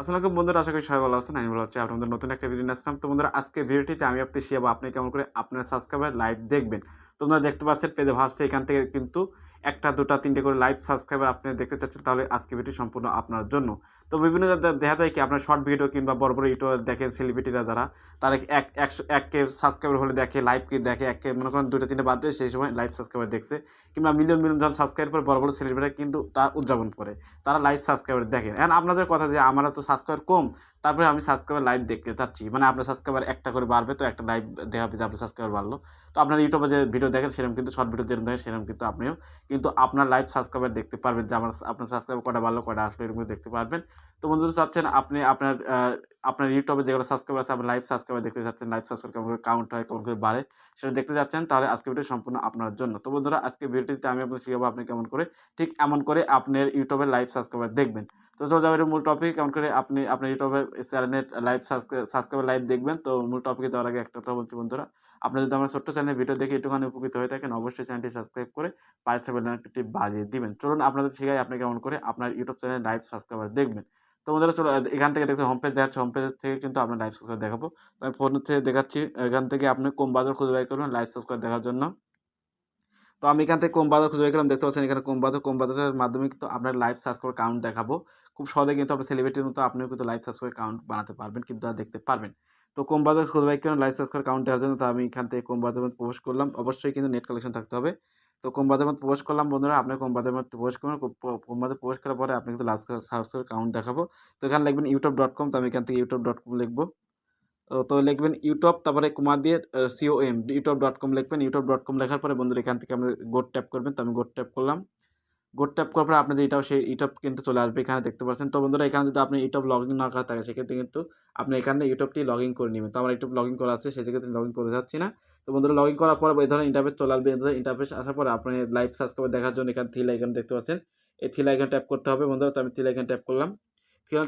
আসসালামু আলাইকুম বন্ধুরা, আশা করি সবাই ভালো আছেন। আমি ভালো আছি। আপনাদের নতুন একটা ভিডিও নিয়ে আসলাম। তো বন্ধুরা, আজকের ভিডিওটিতে আমি আপনাদের শিখাবো আপনি কেমন করে আপনার সাবস্ক্রাইবার লাইভ দেখবেন। তোমরা দেখতে পাচ্ছেন পেজে ভাসছে এখান থেকে কিন্তু ১ টা ২ টা ৩ টে করে লাইভ সাবস্ক্রাইবার আপনি দেখতে চাচ্ছেন, তাহলে আজকের ভিডিও সম্পূর্ণ আপনার জন্য। তো বিভিন্ন দেখা যায় কি আপনার শর্ট ভিডিও কিংবা বড়, বড় ইউটিউবার দেখেন সেলিব্রিটিরা যারা, তারা ১কে সাবস্ক্রাইবার হলে দেখে, লাইভ কি দেখে ১কে মনে করেন ২ টা ৩ টা বাদ দিয়ে সেই সময় লাইভ সাবস্ক্রাইবার দেখছে। কিংবা মিলিয়ন, মিলিয়ন জন সাবস্ক্রাইবার পর বড়, বড় সেলিব্রিটিরা কিন্তু তা উদযাপন করে। তারা লাইভ সাবস্ক্রাইবার দেখেন। এখন আপনাদের কথা যে আমারও তো সাবস্ক্রাইবার কম, তারপরে আমি সাবস্ক্রাইবার লাইভ দেখতে চাচ্ছি। মানে আপনার সাবস্ক্রাইবার একটা করে বাড়বে, তো একটা লাইভ দেখাবে যে আপনার সাবস্ক্রাইবার বাড়লো। তো আপনার ইউটিউবে যে ভিডিও দেখেন সেরকম কিন্তু শর্ট ভিডিও যেরকম দেখেন সেরকম কিন্তু আপনিও কিন্তু আপনার লাইভ সাবস্ক্রাইবার দেখতে পারবেন যে আপনার সাবস্ক্রাইবার কটা বাড়লো, কটা আসলো, এরকম দেখতে পারবেন। তো বন্ধুরা চাচ্ছেন আপনি আপনার ইউটিউবে যেগুলো সাবস্ক্রাইবার আছে, আপনার লাইভ সাবস্ক্রাইবার দেখতে চাচ্ছেন, লাইভ সাবস্ক্রাইবার কেমন করে কাউন্ট হয়, কেমন করে বাড়ে সেটা দেখতে যাচ্ছেন, তাহলে আজকের ভিডিও সম্পূর্ণ আপনার জন্য। তো বন্ধুরা, আজকের ভিডিওটিতে আমি আপনাকে শিখাবো আপনি কেমন করে ঠিক এমন করে আপনার ইউটিউবের লাইভ সাবস্ক্রাইবার দেখবেন। তো চলে যাবো মূল টপিক, কেমন করে আপনি আপনার ইউটিউবের চ্যানেলের লাইভ সাবস্ক্রাইবার লাইভ দেখবেন। তো মূল টপিকে যাওয়ার আগে একটা কথা বলছি বন্ধুরা, আপনি যদি আমার ছোট্ট চ্যানেলের ভিডিও দেখে একটুখানি উপকৃত হয়ে থাকেন, অবশ্যই চ্যানেলটি সাবস্ক্রাইব করে পাশের বেল আইকনটি বাজিয়ে দিবেন। চলুন আপনাদের শিখাই আপনি কেমন করে আপনার ইউটিউব চ্যানেলে লাইভ সাবস্ক্রাইবার দেখবেন। তো বন্ধুরা চলো, এখান থেকে দেখতে হোম পেজ দেখাচ্ছে, হোম পেজ থেকে কিন্তু আপনার লাইভ সাবস্ক্রাইবার দেখাবো। তো আমি ফোন থেকে দেখাচ্ছি, এখান থেকে আপনি কোন বাজার খুঁজে বের করবেন লাইভ সাবস্ক্রাইবার দেখার জন্য। তো আমি এখান থেকে বাজার খুঁজে বের করলাম, দেখতে পাচ্ছেন এখানে বাজারের মাধ্যমে কিন্তু আপনার লাইভ সাবস্ক্রাইবার কাউন্ট দেখাবো। খুব সহজে কিন্তু আপনার সেলিব্রিটির মতো আপনিও কিন্তু লাইভ সাবস্ক্রাইবার কাউন্ট বানাতে পারবেন, কিন্তু দেখতে পারবেন। তো বাজার খুঁজে বের করলাম লাইভ সাবস্ক্রাইবার কাউন্ট দেখার জন্য। তো আমি এখান থেকে বাজারের মধ্যে প্রবেশ করলাম। অবশ্যই কিন্তু নেট কানেকশন থাকতে হবে। তো বাজারের মধ্যে প্রবেশ করলাম বন্ধুরা, আপনি বাজারের মধ্যে প্রবেশ করুন। বাজারে প্রবেশ করার পরে আপনি কিন্তু লাইভ সাবস্ক্রাইবার কাউন্ট দেখাবো। তো এখানে লিখবেন youtube.com। তো আমি এখান থেকে youtube.com লিখবো। তো লিখবেন ইউটিউব, তারপরে কমা দিয়ে COM youtube.com লিখবেন। youtube.com লেখার পরে বন্ধুরা এখান থেকে আপনি গো ট্যাপ করবেন। তো আমি গো ট্যাপ করলাম। গো ট্যাপ করার পরে আপনাদের এটাও সেই ইউটিউব কিন্তু চলে আসবে, এখানে দেখতে পাচ্ছেন। তো বন্ধুরা এখানে যদি আপনি ইউটিউব লগইন না করা থাকে, সেক্ষেত্রে কিন্তু আপনি এখানে ইউটিউবটি লগইন করে নেবেন। তো আমার ইউটিউব লগইন করা আছে, সেক্ষেত্রে লগইন করে যাচ্ছি না। তো বন্ধুরা লগইন করার পর এই ধরনের ইন্টারফেস চলে আসবে। এই ধরনের ইন্টারফেস আসার পরে আপনি লাইভ সাবস্ক্রাইবার দেখার জন্য এখানে থ্রি আইকন দেখতে পাচ্ছেন, এই থ্রি আইকন ট্যাপ করতে হবে বন্ধুরা। তো আমি থ্রি আইকন ট্যাপ করলাম।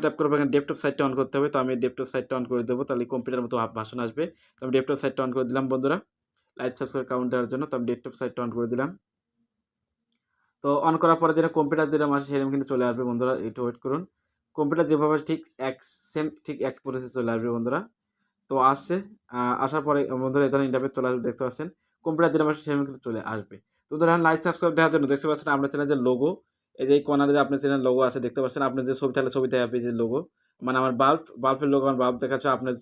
ট্যাপ করবো, এখানে ডেস্কটপ সাইটটা অন করতে হবে। তো আমি ডেস্কটপ সাইটটা অন করে দেবো, তাহলে কম্পিউটার মতো ভাষণ আসবে। তো আমি ডেস্কটপ সাইটটা অন করে দিলাম বন্ধুরা, লাইভ সাবস্ক্রাইব কাউন্ট দেওয়ার জন্য। তো আমি ডেস্কটপ সাইটটা অন করে দিলাম। তো অন করার পরে যেটা কম্পিউটার যেরকম আসে সেরকম কিন্তু চলে আসবে বন্ধুরা, একটু ওয়েট করুন। কম্পিউটার যেভাবে ঠিক ঠিক এক প্রসেসে চলে আসবে বন্ধুরা। তো আসছে, আসার পরে বন্ধুরা এই ধরনের ইন্টারফেস চলে আসবে, দেখতে পাচ্ছেন। কম্পিউটার যেরকম আসে সেরকম কিন্তু চলে আসবে। তো ধরেন লাইভ সাবস্ক্রাইব দেওয়ার জন্য দেখতে পাচ্ছেন আপনার চ্যানেলের লোগো, এই যে এই কর্নারে যে আপনার চ্যানেল লোগো আছে দেখতে পাচ্ছেন। আপনার যে ছবি থাকলে ছবি দেখাবে যে লোগো, মানে আমার বাল্বের লোগো, আমার বাল্ব দেখাচ্ছে। আপনার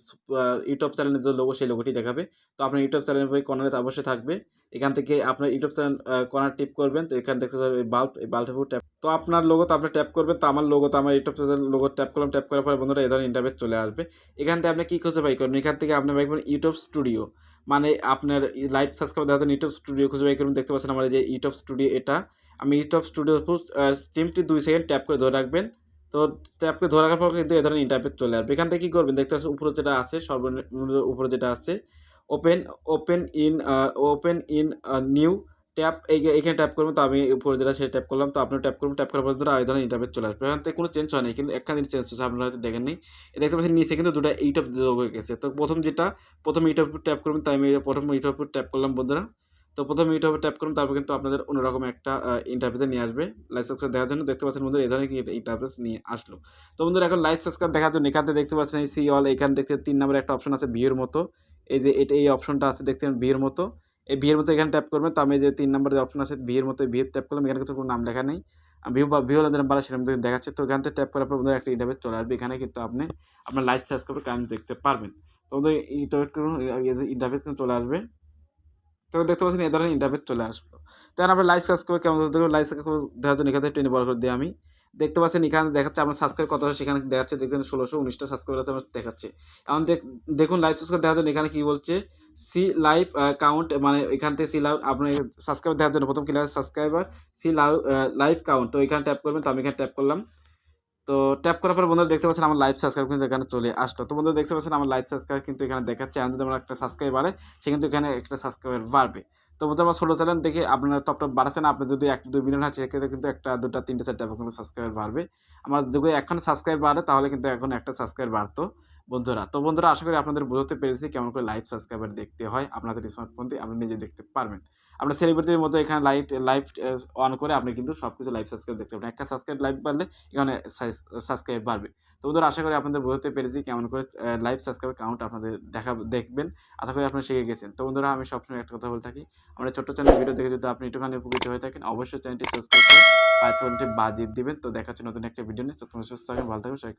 ইউটিউব চ্যানেলের যে লোগো সেই লোগোটি দেখাবে। তো আপনার ইউটিউব চ্যানেলের বই কর্নারে অবশ্যই থাকবে। এখান থেকে আপনার ইউটিউব চ্যানেল কর্নার টিপ করবেন। তো এখানে দেখতে পাবেন এই বাল্বের উপর ট্যাপ। তো আপনার লোগো তো আপনি ট্যাপ করবেন। তো আমার লোগো, তো আমার ইউটিউব চ্যানেল লোগো ট্যাপ করলাম। ট্যাপ করার পরে বন্ধুরা এই ধরনের ইন্টারফেস চলে আসবে। এখান থেকে আপনি কি খুঁজে বাই করবেন, এখান থেকে আপনি বাই করবেন ইউটিউব স্টুডিও, মানে আপনার লাইভ সাবস্ক্রাইব দেওয়ার জন্য ইউটিউব স্টুডিও খুঁজে বাই করবেন। দেখতে পাচ্ছেন আমার এই যে ইউটিউব স্টুডিও, এটা আমি ইউটিউব স্টুডিওর উপর স্ট্রিমটি 2 সেকেন্ড ট্যাপ করে ধরে রাখবেন। তো ট্যাপ করে ধরে রাখার পর কিন্তু এই ধরনের ইন্টারফেস চলে আসবে। এখান থেকে কি করবেন, দেখতে পাচ্ছেন উপরে যেটা আছে, সর্বনিম্ন উপরে যেটা আছে open open in new tap, এইখানে ট্যাপ করবেন। তো আমি উপরে যেটা সেটা ট্যাপ করলাম। তো আপনিও ট্যাপ করুন। ট্যাপ করার পর ধরো এই ধরনের ইন্টারফেস চলে আসবে। এখান থেকে কোনো চেঞ্জ হয় নাই, কিন্তু একখান চেঞ্জ হচ্ছে, আপনারা হয়তো দেখেননি। দেখতে পাচ্ছেন নিচে কিন্তু দুটো ইউটিউব যোগ হয়ে গেছে। তো প্রথম ইউটিউব ট্যাপ করবেন। তাই আমি প্রথম ইউটিউব ট্যাপ করলাম বন্ধুরা। তো প্রথম ইউটিউবে ট্যাপ করুন, তারপর কিন্তু আপনাদের অন্যরকম একটা ইন্টারফেসে নিয়ে আসবে লাইভ সাবস্ক্রাইব দেখার জন্য। দেখতে পাচ্ছেন বন্ধুরা এই ধরনের ইন্টারফেস নিয়ে আসলো। তো বন্ধুরা এখন লাইভ সাবস্ক্রাইব দেখার জন্য এখান থেকে দেখতে পাচ্ছেন এই সি অল, এখান দেখতে 3 নম্বরে একটা অপশন আছে ভিউর মতো, এই যে এটা এই অপশনটা আছে দেখছেন ভিউর মতো, এই ভিউর মতো এখানে ট্যাপ করবেন। তো আমি যে 3 নম্বরে যে অপশন আছে ভিউর মতো, ভিউ ট্যাপ করলাম। এখানে কিন্তু কোনো নাম লেখা নেই, ভিউ হলে যেরকম পারে সেরকম দেখাচ্ছে। তো এখান থেকে ট্যাপ করার পর বন্ধুরা একটা ইন্টারফেস চলে আসবে। এখানে কিন্তু আপনি আপনার লাইভ সাবস্ক্রাইব কাউন্ট দেখতে পারবেন। তো বন্ধুরা ইন্টারফেস কিন্তু চলে আসবে। তো দেখতে পাচ্ছেন এই ধরনের ইন্টারফেস চলে আসলো। তো এখন আমরা লাইভ সাবস্ক্রাইব কেমন দেখবো, লাইভ সাবস্ক্রাইব দেখার জন্য এখান থেকে টেনে বড় করে দিই আমি। দেখতে পাচ্ছেন এখানে দেখাচ্ছে আমার সাবস্ক্রাইব কত আছে, সেখানে দেখাচ্ছে দেখছেন 1619টা সাবস্ক্রাইবার আমার দেখাচ্ছে। এখন দেখুন লাইভ সাবস্ক্রাইব দেখার জন্য এখানে কি বলছে, সি লাইভ কাউন্ট, মানে এখান থেকে সি লাইভ আপনি সাবস্ক্রাইব দেখার জন্য প্রথম কি লাগবে সাবস্ক্রাইবার সি লাইভ কাউন্ট। তো এখানে ট্যাপ করবেন। তো আমি এখানে ট্যাপ করলাম। তো ট্যাপ করার পর বন্ধুরা দেখতে পাচ্ছেন আমার লাইভ সাবস্ক্রাইব কিন্তু এখানে চলে আসলো। তো বন্ধুরা দেখতে পাচ্ছেন আমার লাইভ সাবস্ক্রাইব কিন্তু এখানে দেখাচ্ছে। এখন যদি আমার একটা সাবস্ক্রাইব বাড়ে, সে কিন্তু এখানে একটা সাবস্ক্রাইবার বাড়বে। তো বন্ধুরা আমার ষোলো চ্যানেল দেখে আপনার টপ বাড়াচ্ছে না, আপনি যদি 1-2 মিলিয়ন হয় সেক্ষেত্রে কিন্তু 1টা 2টা 3টা 4টা কিন্তু সাবস্ক্রাইবার বাড়বে। আমার যদি এখন সাবস্ক্রাইব বাড়ে তাহলে কিন্তু এখন একটা সাবস্ক্রাইব বাড়তো বন্ধুরা। তো বন্ধুরা আশা করি আপনাদের বুঝতে পেরেছি কেমন করে লাইভ সাবস্ক্রাইবার দেখতে হয়। আপনাদের স্মার্টফোন দিয়ে আপনি নিজে দেখতে পারবেন। আপনার সেলিব্রিটির মতো এখানে লাইভ অন করে আপনি কিন্তু সবকিছু লাইভ সাবস্ক্রাইব দেখতে পারবেন। একটা সাবস্ক্রাইব লাইভ বাড়লে এখানে সাবস্ক্রাইব বাড়বে। তো বন্ধুরা আশা করি আপনাদের বুঝতে পেরেছি কেমন করে লাইভ সাবস্ক্রাইবার কাউন্ট আপনাদের দেখবেন। আশা করি আপনারা শিখে গেছেন। তো বন্ধুরা আমি সবসময় একটা কথা বলে থাকি, আমার ছোট্ট চ্যানেল ভিডিও দেখে যদি আপনি একটুখানি উপকৃত হয়ে থাকেন অবশ্যই চ্যানেলটি সাবস্ক্রাইব করে পাঁচ ঘন্টি বাজিয়ে দিবেন। তো দেখা হচ্ছে নতুন একটা ভিডিও নিয়ে। তো তোমরা সুস্থ থাকেন, ভালো থাকবেন সবাই।